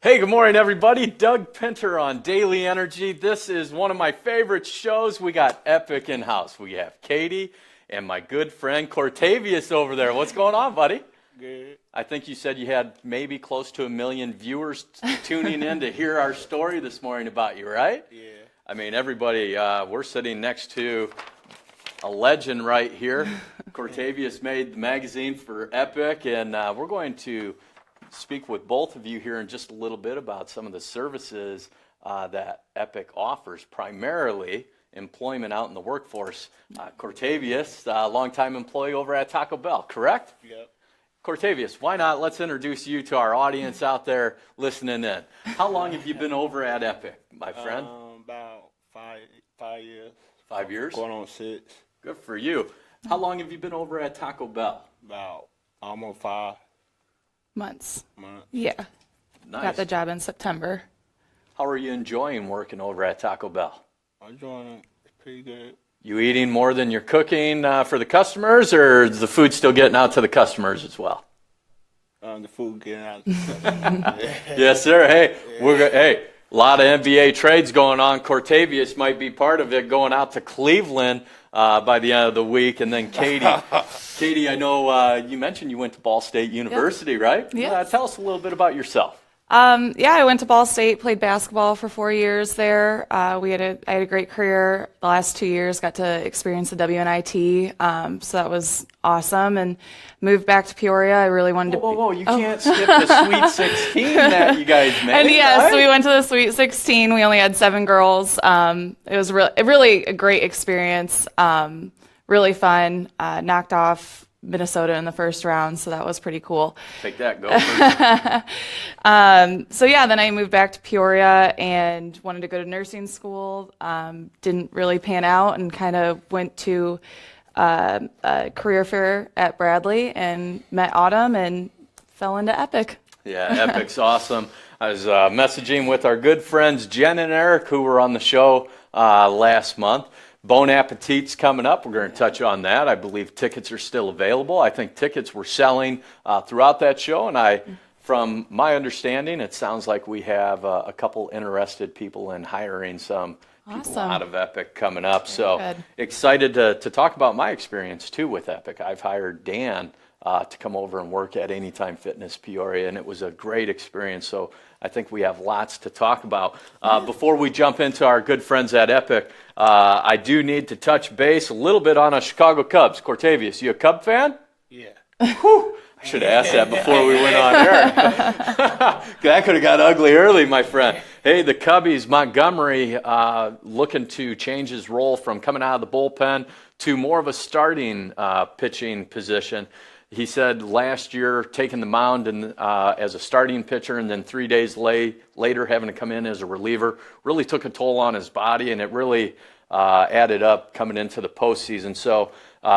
Hey, good morning, everybody. Doug Pinter on Daily Energy. This is one of my favorite shows. We got Epic in-house. We have Katie and my good friend Cortavia over there. What's going on, buddy? Good. I think you said you had maybe close to 1 million viewers tuning in to hear our story this morning about you, right? Yeah. I mean, everybody, we're sitting next to a legend right here. Cortavia's made the magazine for Epic, and we're going to speak with both of you here in just a little bit about some of the services that Epic offers, primarily employment out in the workforce. Cortavius, longtime employee over at Taco Bell, correct? Yep. Cortavius, why not? Let's introduce you to our audience out there listening in. How long have you been over at Epic, my friend? About five years. 5 years? Going on 6. Good for you. How long have you been over at Taco Bell? About almost 5 months. months. Yeah. Nice. Got the job in September. How are you enjoying working over at Taco Bell? I'm enjoying it. It's pretty good. You eating more than you're cooking for the customers, or is the food still getting out to the customers as well? The food getting out. Yes, sir. Hey, hey, a lot of NBA trades going on. Cortavius might be part of it, going out to Cleveland by the end of the week. And then Katie, I know you mentioned you went to Ball State University, right? Yes. Tell us a little bit about yourself. Yeah, I went to Ball State, played basketball for 4 years there. I had a great career. The last 2 years, got to experience the WNIT, so that was awesome. And moved back to Peoria. I really wanted to. Whoa! You can't skip the Sweet 16 that you guys made. And yes, right? we went to the Sweet 16. We only had 7 girls. It was really a great experience. Really fun. Knocked off Minnesota in the first round, so that was pretty cool. Take that, go. So yeah, then I moved back to Peoria and wanted to go to nursing school. Didn't really pan out, and kind of went to a career fair at Bradley and met Autumn and fell into Epic. Yeah, Epic's awesome. I was messaging with our good friends Jen and Eric, who were on the show last month. Bon Appetit's coming up. We're going to touch on that. I believe tickets are still available. I think tickets were selling throughout that show, and from my understanding, it sounds like we have a couple interested people in hiring some people out of Epic coming up. So excited to talk about my experience, too, with Epic. I've hired Dan to come over and work at Anytime Fitness Peoria, and it was a great experience. So I think we have lots to talk about. Before we jump into our good friends at Epic, I do need to touch base a little bit on a Chicago Cubs. Cortavius, you a Cub fan? Yeah. Whew. I should have asked that before we went on air. That could have got ugly early, my friend. Hey, the Cubbies, Montgomery, looking to change his role from coming out of the bullpen to more of a starting pitching position. He said last year taking the mound as a starting pitcher, and then 3 days later having to come in as a reliever really took a toll on his body, and it really added up coming into the postseason. So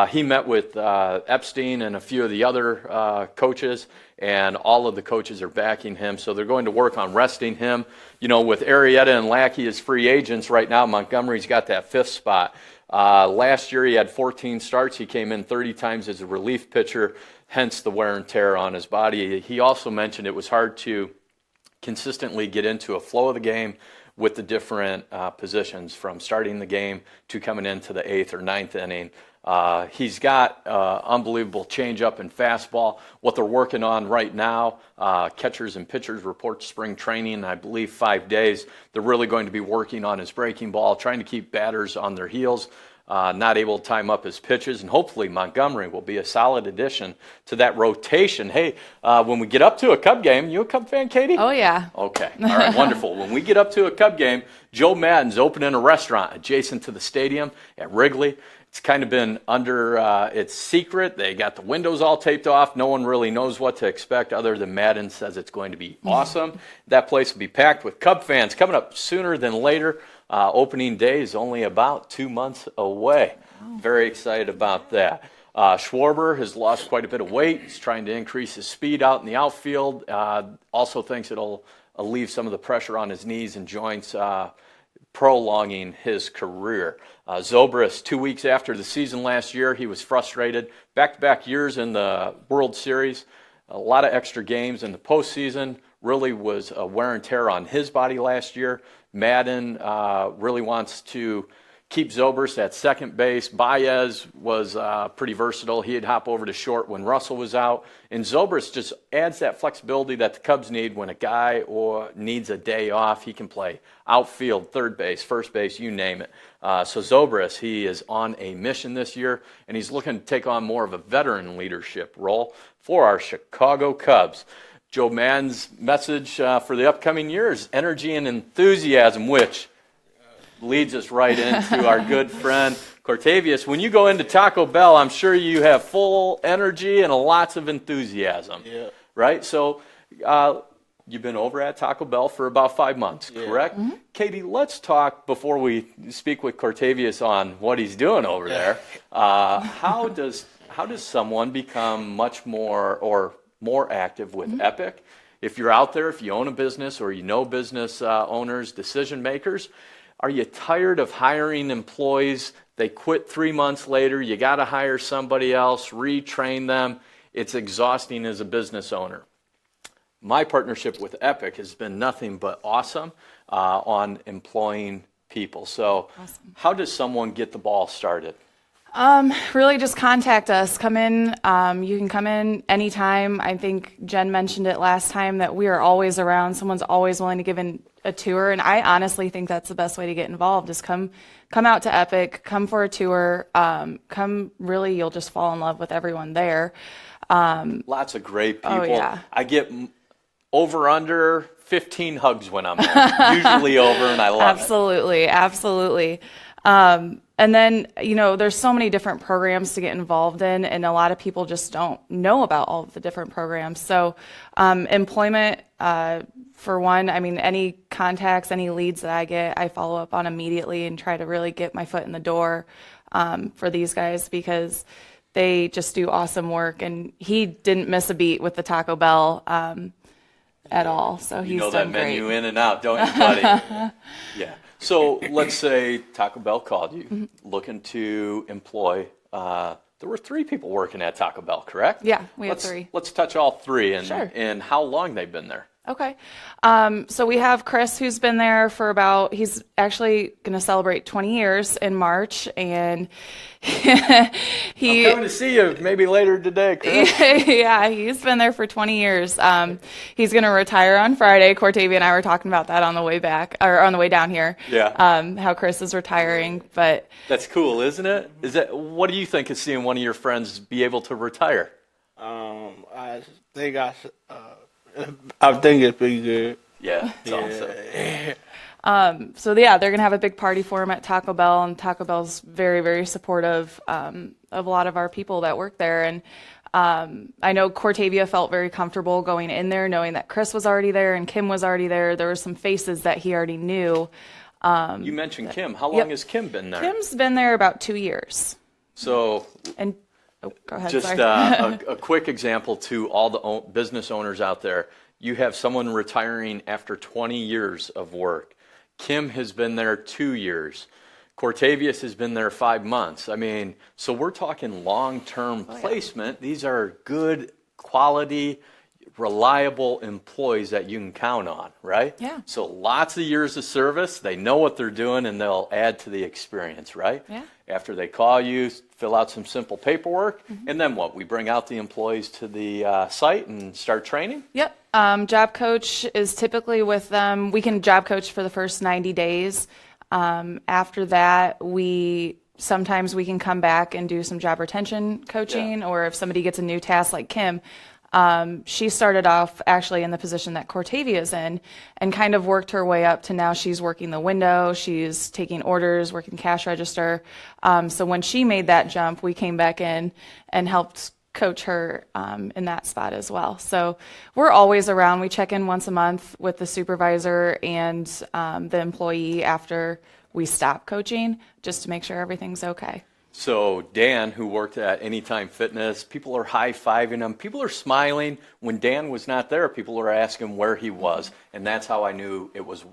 he met with Epstein and a few of the other coaches, and all of the coaches are backing him. So they're going to work on resting him. You know, with Arrieta and Lackey as free agents right now, Montgomery's got that 5th spot. Last year he had 14 starts. He came in 30 times as a relief pitcher, hence the wear and tear on his body. He also mentioned it was hard to consistently get into a flow of the game with the different positions, from starting the game to coming into the 8th or 9th inning. He's got unbelievable changeup and fastball. What they're working on right now, catchers and pitchers report to spring training in, I believe, 5 days. They're really going to be working on his breaking ball, trying to keep batters on their heels, not able to time up his pitches, and hopefully Montgomery will be a solid addition to that rotation. Hey, when we get up to a Cub game, you a Cub fan, Katie? Oh, yeah. Okay. All right, wonderful. When we get up to a Cub game, Joe Madden's opening a restaurant adjacent to the stadium at Wrigley. It's kind of been under its secret. They got the windows all taped off. No one really knows what to expect other than Madden says it's going to be awesome. That place will be packed with Cub fans coming up sooner than later. Opening day is only about 2 months away. Very excited about that. Schwarber has lost quite a bit of weight. He's trying to increase his speed out in the outfield. Also thinks it'll alleviate some of the pressure on his knees and joints, prolonging his career. Zobrist, 2 weeks after the season last year, he was frustrated. Back-to-back years in the World Series, a lot of extra games in the postseason. really was a wear and tear on his body last year. Madden really wants to keep Zobrist at second base. Baez was pretty versatile. He'd hop over to short when Russell was out. And Zobrist just adds that flexibility that the Cubs need when a guy needs a day off. He can play outfield, third base, first base, you name it. So Zobrist, he is on a mission this year, and he's looking to take on more of a veteran leadership role for our Chicago Cubs. Joe Maddon's message for the upcoming year is energy and enthusiasm, which leads us right into our good friend Cortavius. When you go into Taco Bell, I'm sure you have full energy and lots of enthusiasm, right? So you've been over at Taco Bell for about 5 months, correct? Mm-hmm. Katie, let's talk before we speak with Cortavius on what he's doing over there. How does someone become much more active with Epic? If you're out there, if you own a business or you know business owners, decision makers, are you tired of hiring employees? They quit 3 months later. You got to hire somebody else, retrain them. It's exhausting as a business owner. My partnership with Epic has been nothing but awesome on employing people. So how does someone get the ball started? Really just contact us. Come in. You can come in anytime. I think Jen mentioned it last time that we are always around. Someone's always willing to give a tour, and I honestly think that's the best way to get involved is come out to Epic, come for a tour, really you'll just fall in love with everyone there. Lots of great people. Oh, yeah. I get over under 15 hugs when I'm there. Usually over, and I love it. Absolutely. And then, there's so many different programs to get involved in, and a lot of people just don't know about all of the different programs. So employment, for one, any contacts, any leads that I get, I follow up on immediately and try to really get my foot in the door for these guys because they just do awesome work. And he didn't miss a beat with the Taco Bell at all. So he's done that great. Menu in and out, don't you, buddy? Yeah. So let's say Taco Bell called you looking to employ. There were 3 people working at Taco Bell, correct? Yeah, we have 3. Let's touch all 3 and how long they've been there. Okay. So we have Chris, who's been there for he's actually going to celebrate 20 years in March, and I'm coming to see you maybe later today, Chris. Yeah, he's been there for 20 years. He's going to retire on Friday. Cortavia and I were talking about that on the way back, or on the way down here. Yeah. How Chris is retiring, but that's cool, isn't it? What do you think of seeing one of your friends be able to retire? I think it's pretty good. Yeah, it's awesome. So yeah, they're gonna have a big party for him at Taco Bell, and Taco Bell's very, very supportive of a lot of our people that work there. And I know Cortavia felt very comfortable going in there, knowing that Chris was already there and Kim was already there. There were some faces that he already knew. You mentioned Kim. How long has Kim been there? Kim's been there about 2 years. So. Go ahead. Just a quick example to all the business owners out there. You have someone retiring after 20 years of work. Kim has been there 2 years. Cortavius has been there 5 months. So we're talking long-term placement. These are good, quality, reliable employees that you can count on, right? Yeah. So lots of years of service. They know what they're doing, and they'll add to the experience, right? Yeah. After they call you, fill out some simple paperwork, and then what? We bring out the employees to the site and start training? Yep. Job coach is typically with them. We can job coach for the first 90 days. After that, sometimes we can come back and do some job retention coaching, or if somebody gets a new task like Kim, she started off actually in the position that Cortavia is in and kind of worked her way up to now she's working the window, she's taking orders, working cash register. So when she made that jump, we came back in and helped coach her in that spot as well. So we're always around. We check in once a month with the supervisor and the employee after we stop coaching just to make sure everything's okay. So Dan, who worked at Anytime Fitness, people are high-fiving him. People are smiling. When Dan was not there, people were asking where he was. And that's how I knew it was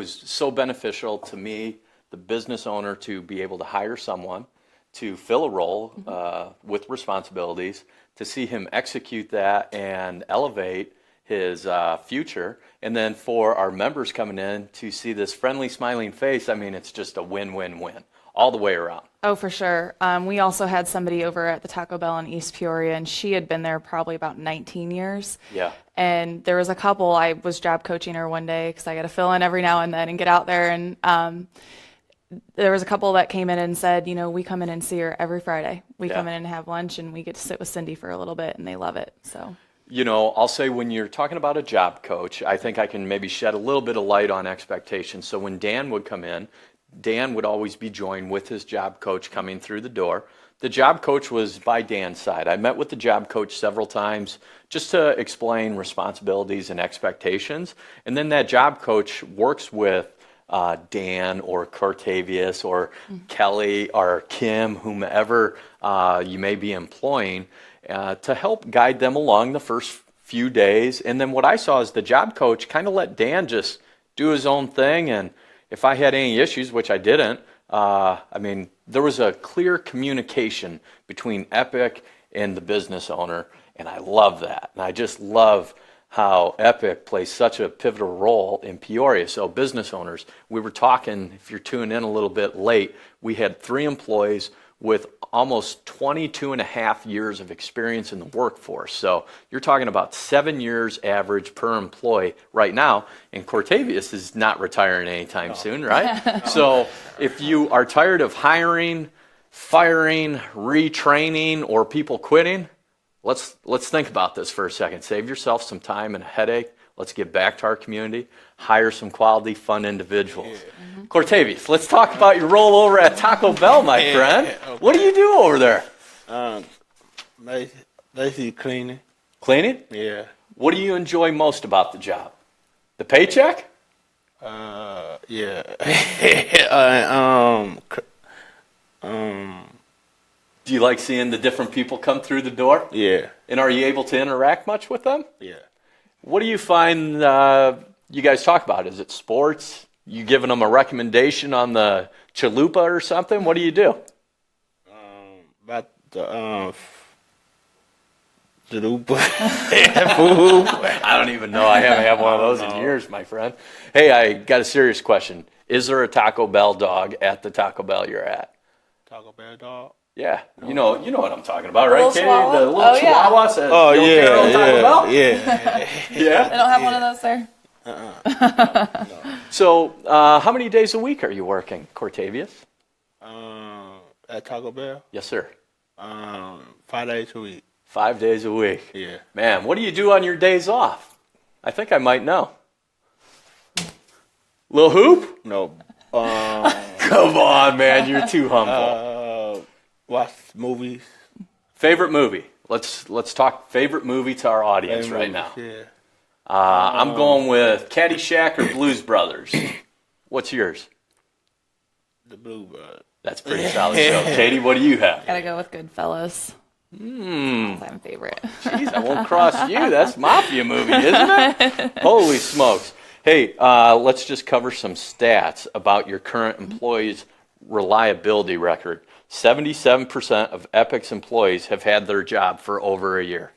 so beneficial to me, the business owner, to be able to hire someone to fill a role with responsibilities, to see him execute that and elevate his future, and then for our members coming in to see this friendly, smiling face. I mean, it's just a win-win-win all the way around. Oh, for sure. We also had somebody over at the Taco Bell in East Peoria, and she had been there probably about 19 years. Yeah. And there was a couple, I was job coaching her one day because I got to fill in every now and then and get out there. And there was a couple that came in and said, you know, we come in and see her every Friday. We come in and have lunch, and we get to sit with Cindy for a little bit, and they love it. So. You know, I'll say when you're talking about a job coach, I think I can maybe shed a little bit of light on expectations. So when Dan would come in, Dan would always be joined with his job coach coming through the door. The job coach was by Dan's side. I met with the job coach several times just to explain responsibilities and expectations. And then that job coach works with Dan or Cortavia or Kelly or Kim, whomever you may be employing, to help guide them along the first few days. And then what I saw is the job coach kind of let Dan just do his own thing. And if I had any issues, which I didn't, I mean, there was a clear communication between Epic and the business owner, and I love that. And I just love how Epic plays such a pivotal role in Peoria. So business owners, we were talking, if you're tuning in a little bit late, we had 3 employees with almost 22 and a half years of experience in the workforce. So you're talking about 7 years average per employee right now, and Cortavius is not retiring anytime soon, right? So if you are tired of hiring, firing, retraining, or people quitting, let's think about this for a second. Save yourself some time and a headache. Let's get back to our community, hire some quality, fun individuals. Yeah. Cortavius, let's talk about your role over at Taco Bell, my friend. Okay. What do you do over there? Basically cleaning. Cleaning? Yeah. What do you enjoy most about the job? The paycheck? Yeah. Do you like seeing the different people come through the door? Yeah. And are you able to interact much with them? Yeah. What do you find you guys talk about? Is it sports? You giving them a recommendation on the chalupa or something? What do you do? About the chalupa. Food. I don't even know. I haven't had one of those in years, my friend. Hey, I got a serious question. Is there a Taco Bell dog at the Taco Bell you're at? Taco Bell dog? Yeah, you know what I'm talking about, right, Katie? Chihuahua? The little Chihuahuas at Taco Bell? Yeah. Yeah. They don't have one of those there? No. So, how many days a week are you working, Cortavius? At Taco Bell? Yes, sir. 5 days a week. 5 days a week. Yeah. Man, what do you do on your days off? I think I might know. Little hoop? No. Come on, man, you're too humble. Watch movies. Favorite movie? Let's talk favorite movie to our audience right now. Yeah. I'm going with Caddyshack or Blues Brothers. What's yours? The Blue Bird. That's a pretty solid show. Katie, what do you have? Gotta go with Goodfellas. That's my favorite. Jeez, I won't cross you. That's mafia movie, isn't it? Holy smokes. Hey, let's just cover some stats about your current employees' reliability record. 77% of Epic's employees have had their job for over a year.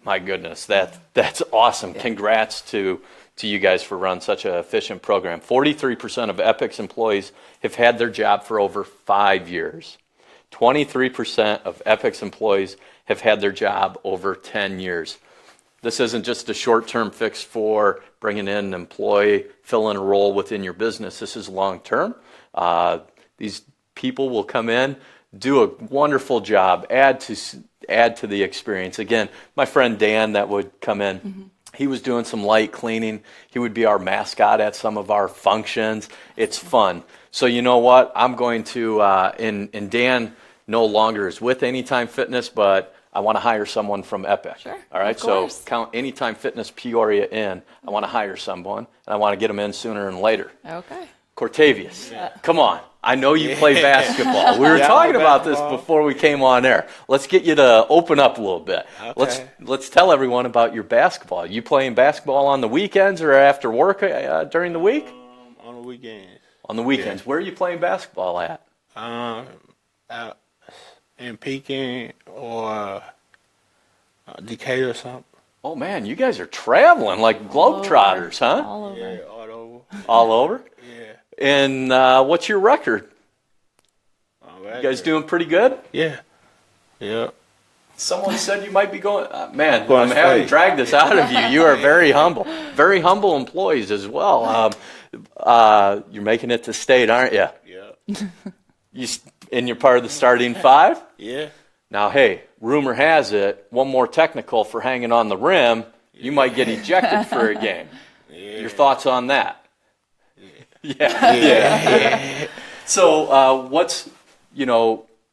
My goodness, that's awesome. Yeah. Congrats to you guys for running such an efficient program. 43% of Epic's employees have had their job for over 5 years. 23% of Epic's employees have had their job over 10 years. This isn't just a short-term fix for bringing in an employee, filling a role within your business. This is long-term. These people will come in, do a wonderful job, add to the experience. Again, my friend Dan that would come in, he was doing some light cleaning. He would be our mascot at some of our functions. It's fun. So you know what? I'm going to, and Dan no longer is with Anytime Fitness, but I want to hire someone from Epic. Sure. All right, so count Anytime Fitness Peoria in. I want to hire someone, and I want to get them in sooner than later. Okay. Cortavius, come on. I know you play basketball. We were talking about this before we came on air. Let's get you to open up a little bit. Okay. Let's tell everyone about your basketball. You playing basketball on the weekends or after work during the week? On the weekends. On the weekends. Yeah. Where are you playing basketball at? Out in Pekin or Decatur or something. Oh, man, you guys are traveling like globetrotters, huh? All over. Yeah, all over. All over? Yeah. And what's your record? You guys doing pretty good? Yeah. Yeah. Someone said you might be going. Man, Going I'm having to straight. drag this out of you. You are very humble employees as well. You're making it to state, aren't you? Yeah. And you're part of the starting five. Yeah. Now, hey, rumor has it, one more technical for hanging on the rim, you might get ejected for a game. Yeah. Your thoughts on that? Yeah. So, what's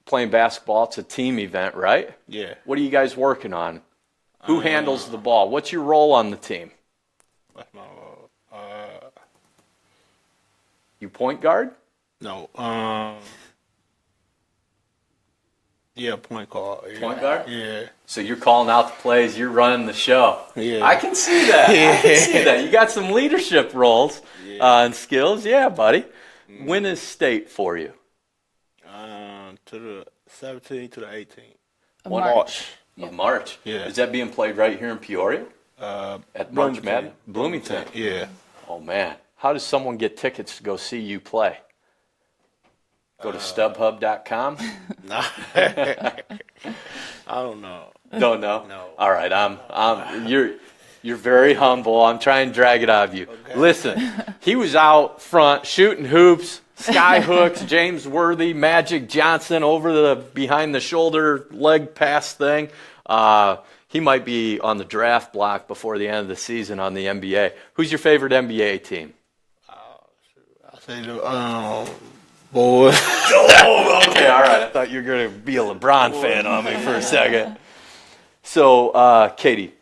playing basketball? It's a team event, right? Yeah. What are you guys working on? Who handles the ball? What's your role on the team? What's my role? You point guard? No. Yeah, point guard. Yeah. Point guard? Yeah. So you're calling out the plays, you're running the show. Yeah. I can see that. I can see that. You got some leadership roles and skills. Yeah, buddy. When is state for you? To the 17th to the 18th. March. Of March. Yeah. Is that being played right here in Peoria? At March Madness? Bloomington. Yeah. Oh, man. How does someone get tickets to go see you play? Go to StubHub.com? Nah. I don't know. Don't know? No. All right. You're very humble. I'm trying to drag it out of you. Okay. Listen, he was out front shooting hoops, sky hooks, James Worthy, Magic Johnson over the behind the shoulder leg pass thing. He might be on the draft block before the end of the season on the NBA. Who's your favorite NBA team? I say the boys. Oh, okay, all right. I thought you were going to be a LeBron fan on me for a second. So, Katie,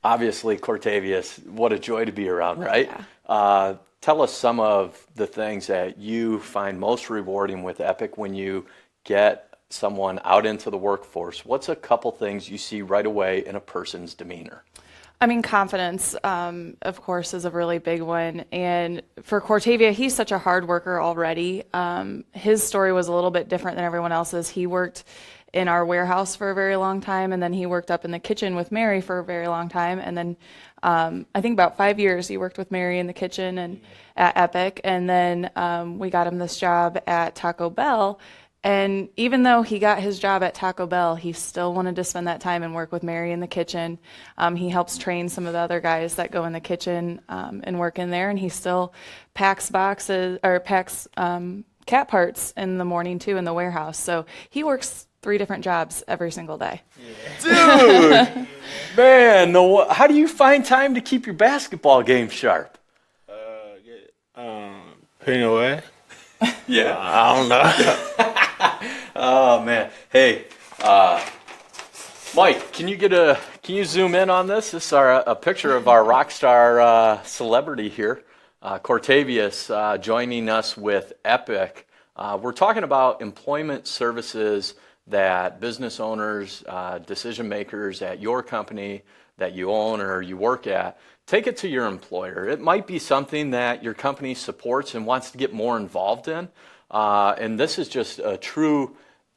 obviously Cortavia, what a joy to be around, right? Yeah. Tell us some of the things that you find most rewarding with Epic when you get someone out into the workforce. What's a couple things you see right away in a person's demeanor? I mean, confidence, of course, is a really big one. And for Cortavia, he's such a hard worker already. His story was a little bit different than everyone else's. He worked in our warehouse for a very long time, and then he worked up in the kitchen with Mary for a very long time. And then I think about 5 years he worked with Mary in the kitchen and at Epic. And then we got him this job at Taco Bell. And even though he got his job at Taco Bell, he still wanted to spend that time and work with Mary in the kitchen. He helps train some of the other guys that go in the kitchen and work in there. And he still packs cat parts in the morning too in the warehouse. So he works 3 different jobs every single day. Dude, man, how do you find time to keep your basketball game sharp? Pin away. Yeah. I don't know. Oh man. Hey, Mike, can you zoom in on this? This is a picture of our rock star celebrity here, Cortavius, joining us with Epic. We're talking about employment services that business owners, decision makers at your company that you own or you work at, take it to your employer. It might be something that your company supports and wants to get more involved in. And this is just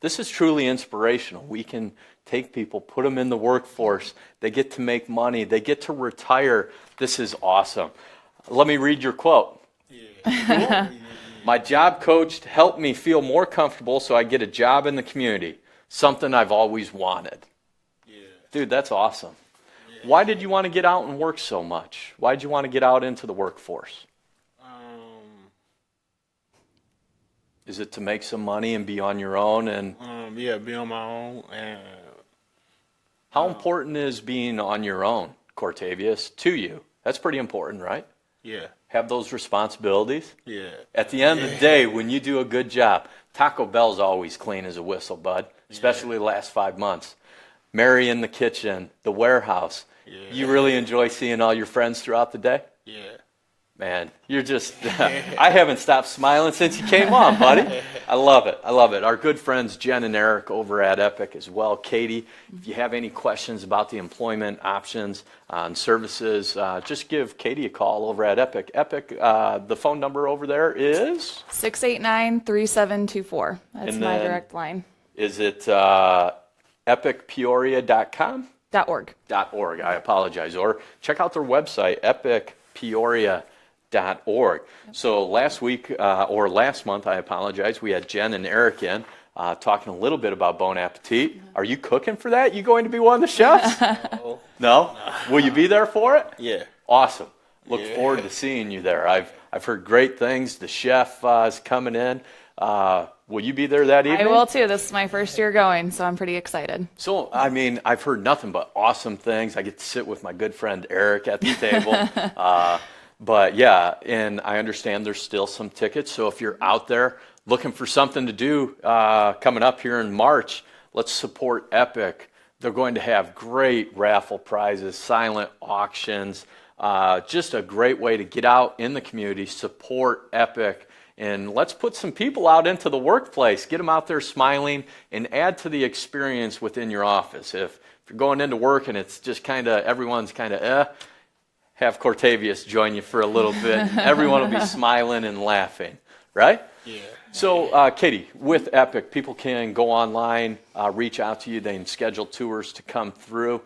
this is truly inspirational. We can take people, put them in the workforce. They get to make money. They get to retire. This is awesome. Let me read your quote. Yeah. My job coach helped me feel more comfortable so I get a job in the community, something I've always wanted. Yeah. Dude, that's awesome. Yeah. Why did you want to get out and work so much? Why did you want to get out into the workforce? Is it to make some money and be on your own? And yeah, be on my own. And how important is being on your own, Cortavius, to you? That's pretty important, right? Yeah. Have those responsibilities. Yeah. At the end of the day, when you do a good job, Taco Bell's always clean as a whistle, bud, especially the last 5 months. Mary in the kitchen, the warehouse. Yeah. You really enjoy seeing all your friends throughout the day? Yeah. Man, you're just, I haven't stopped smiling since you came on, buddy. I love it. I love it. Our good friends Jen and Eric over at Epic as well. Katie, if you have any questions about the employment options and services, just give Katie a call over at Epic. Epic, the phone number over there is? 689-3724. That's And my then direct line. Is it epicpeoria.com? .org. .org. I apologize. Or check out their website, epicpeoria.org. So last week, or last month, I apologize, we had Jen and Eric in talking a little bit about Bon Appetit. Are you cooking for that? You going to be one of the chefs? No. No? Will you be there for it? Yeah. Awesome. Look forward to seeing you there. I've heard great things. The chef is coming in. Will you be there that evening? I will too. This is my first year going, so I'm pretty excited. So, I mean, I've heard nothing but awesome things. I get to sit with my good friend Eric at the table. But yeah, and I understand there's still some tickets. So if you're out there looking for something to do coming up here in March, let's support Epic. They're going to have great raffle prizes, silent auctions, just a great way to get out in the community, support Epic. And let's put some people out into the workplace, get them out there smiling, and add to the experience within your office. If you're going into work and it's just kind of, everyone's kind of have Cortavius join you for a little bit. Everyone will be smiling and laughing, right? Yeah. So, Katie, with Epic, people can go online, reach out to you. They can schedule tours to come through.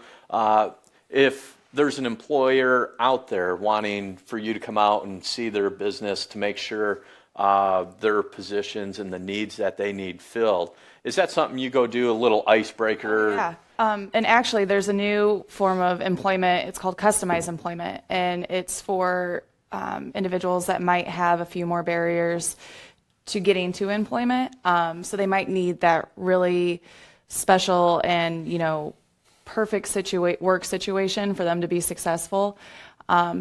If there's an employer out there wanting for you to come out and see their business to make sure their positions and the needs that they need filled. Is that something you go do, a little icebreaker? Yeah. And actually, there's a new form of employment. It's called customized employment, and it's for individuals that might have a few more barriers to getting to employment. So they might need that really special and, perfect work situation for them to be successful.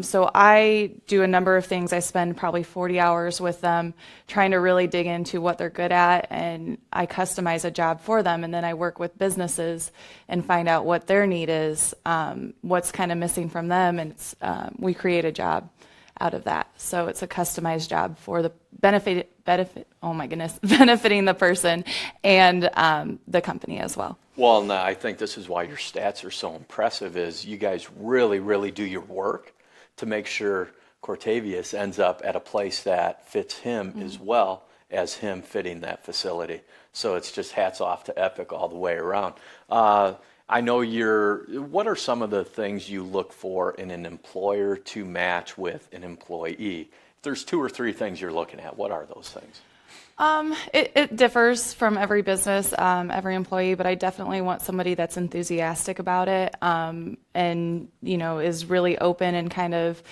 So I do a number of things. I spend probably 40 hours with them trying to really dig into what they're good at, and I customize a job for them, and then I work with businesses and find out what their need is, what's kind of missing from them, and we create a job out of that. So it's a customized job for the benefiting the person and the company as well. Well, no, I think this is why your stats are so impressive, is you guys really, really do your work to make sure Cortavius ends up at a place that fits him as well as him fitting that facility. So it's just hats off to Epic all the way around. I know what are some of the things you look for in an employer to match with an employee? If there's 2 or 3 things you're looking at, what are those things? It differs from every business, every employee, but I definitely want somebody that's enthusiastic about it, and, is really open and kind of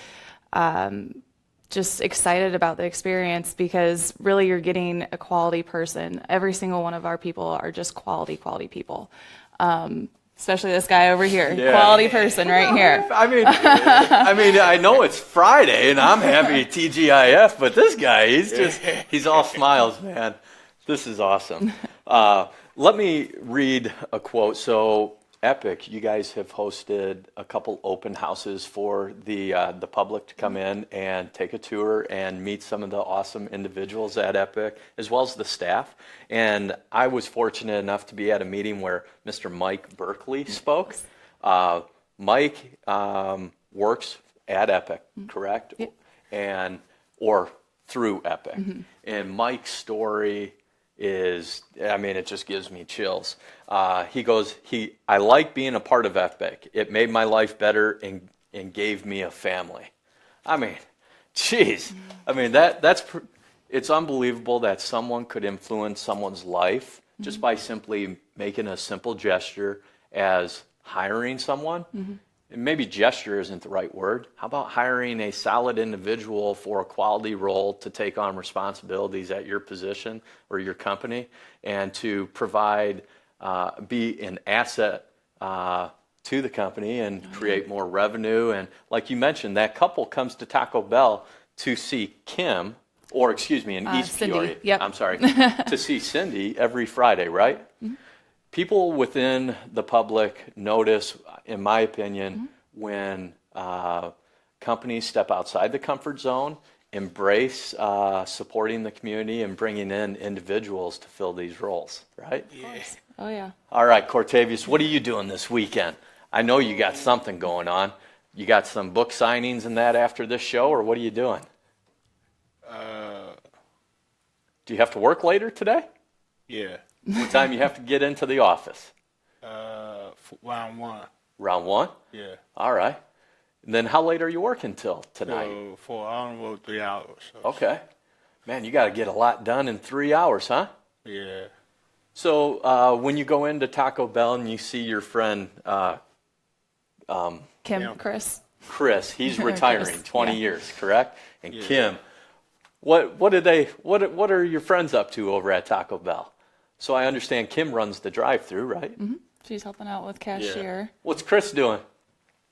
just excited about the experience, because really you're getting a quality person. Every single one of our people are just quality people. Especially this guy over here, quality person right here. I mean, I know it's Friday and I'm happy TGIF, but this guy, he's all smiles, man. This is awesome. Let me read a quote. So, Epic, you guys have hosted a couple open houses for the public to come in and take a tour and meet some of the awesome individuals at Epic, as well as the staff. And I was fortunate enough to be at a meeting where Mr. Mike Berkeley spoke. Mike works at Epic, correct? Yep. Or through Epic. And Mike's story is, it just gives me chills. He goes, I like being a part of Epic. It made my life better and gave me a family. Geez. It's unbelievable that someone could influence someone's life just by simply making a simple gesture as hiring someone. And maybe gesture isn't the right word. How about hiring a solid individual for a quality role to take on responsibilities at your position or your company, and to provide, be an asset to the company and create more revenue. And like you mentioned, that couple comes to Taco Bell to see Kim, or excuse me, in East Cindy. Peoria. Yep. I'm sorry, to see Cindy every Friday, right? People within the public notice, in my opinion, when companies step outside the comfort zone, embrace supporting the community and bringing in individuals to fill these roles, right? Yeah. Oh, yeah. All right, Cortavius, what are you doing this weekend? I know you got something going on. You got some book signings and that after this show, or what are you doing? Do you have to work later today? Yeah. What time you have to get into the office? Round 1. Around 1? Yeah. All right. And then how late are you working till tonight? So 4 hours or 3 hours. So. Okay. Man, you got to get a lot done in 3 hours, huh? Yeah. So when you go into Taco Bell and you see your friend Kim, Chris. Chris, he's retiring, Chris, 20 yeah. years, correct? And Yeah. Kim, what are your friends up to over at Taco Bell? So I understand Kim runs the drive-through, right? Mm-hmm. She's helping out with cashier. What's Chris doing?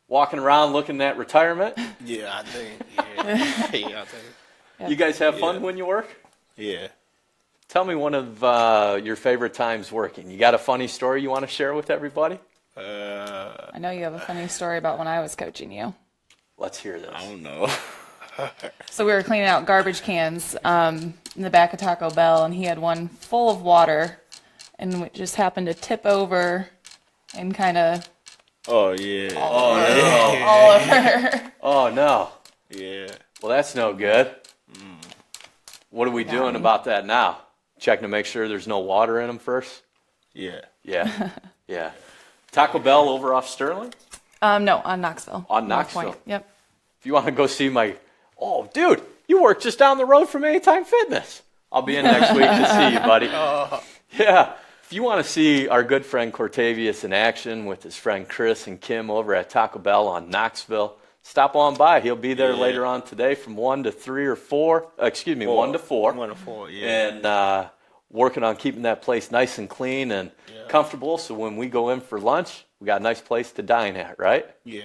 Walking around looking at retirement? Yeah, I think. Yeah. Yeah, I think. Yep. You guys have fun Yeah. when you work? Yeah. Tell me one of your favorite times working. You got a funny story you want to share with everybody? I know you have a funny story about when I was coaching you. Let's hear this. I don't know. So we were cleaning out garbage cans in the back of Taco Bell, and he had one full of water, and it just happened to tip over and kind of Oh, yeah. all over. Oh, no. Yeah. Well, that's no good. What are we doing Dying. about that now? Checking to make sure there's no water in them first? Yeah. Yeah. Yeah. Taco Bell over off Sterling? No, on Knoxville. On North Point. Knoxville. Yep. If you want to go see oh, dude, you work just down the road from Anytime Fitness. I'll be in next week to see you, buddy. Yeah. If you want to see our good friend Cortavius in action with his friend Chris and Kim over at Taco Bell on Knoxville, stop on by. He'll be there later on today from 1 to 3 or 4. 1 to 4. 1 to 4, yeah. And working on keeping that place nice and clean and comfortable. So when we go in for lunch, we got a nice place to dine at, right? Yeah.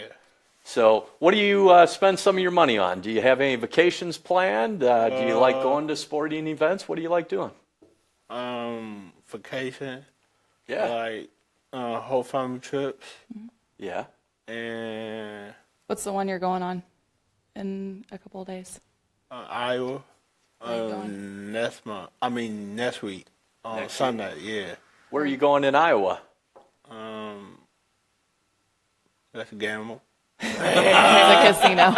So what do you spend some of your money on? Do you have any vacations planned? Do you like going to sporting events? What do you like doing? Vacation. Yeah. Like whole family trips. Yeah. And What's the one you're going on in a couple of days? Iowa. Where you going? Next week. On Next Sunday, yeah. Where are you going in Iowa? Let's gamble. It's a casino.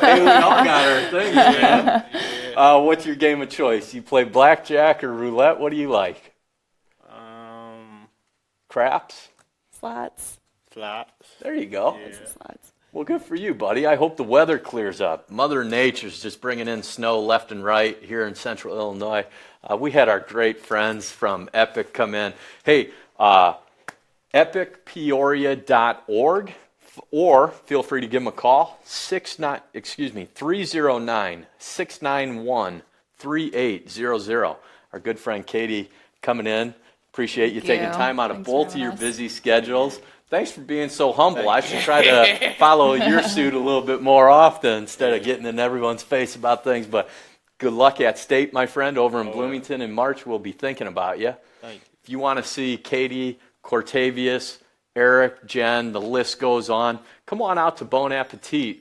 Hey, we all got our things, man. What's your game of choice? You play blackjack or roulette? What do you like? Craps? Slots. Slots. There you go. Yeah. Slots. Well, good for you, buddy. I hope the weather clears up. Mother Nature's just bringing in snow left and right here in central Illinois. We had our great friends from Epic come in. Hey, epicpeoria.org, or feel free to give them a call, 309-691-3800. Our good friend Katie coming in. Appreciate you taking time out of Thanks for both of having your us. busy schedules. Thanks for being so humble. I should try to follow your suit a little bit more often instead of getting in everyone's face about things. But good luck at state, my friend, over in Bloomington in March. We'll be thinking about you. Thank you. If you want to see Katie, Cortavius, Eric, Jen, the list goes on, come on out to Bon Appetit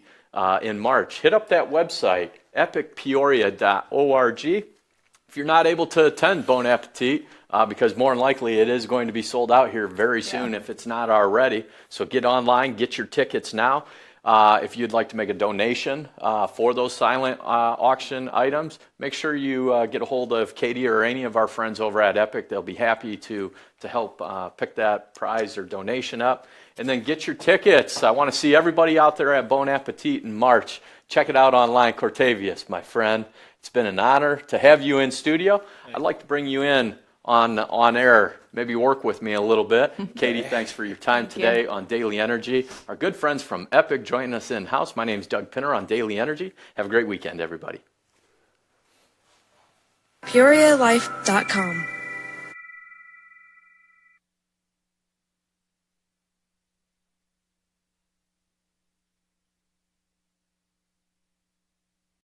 in March. Hit up that website, epicpeoria.org. If you're not able to attend Bon Appetit, because more than likely it is going to be sold out here very soon if it's not already. So get online, get your tickets now. If you'd like to make a donation for those silent auction items, make sure you get a hold of Katie or any of our friends over at Epic. They'll be happy to help pick that prize or donation up. And then get your tickets. I want to see everybody out there at Bon Appetit in March. Check it out online. Cortavius, my friend. It's been an honor to have you in studio. I'd like to bring you in on air, maybe work with me a little bit. Katie, thanks for your time today on Daily Energy. Our good friends from Epic joining us in-house. My name's Doug Pinter on Daily Energy. Have a great weekend, everybody. PeoriaLife.com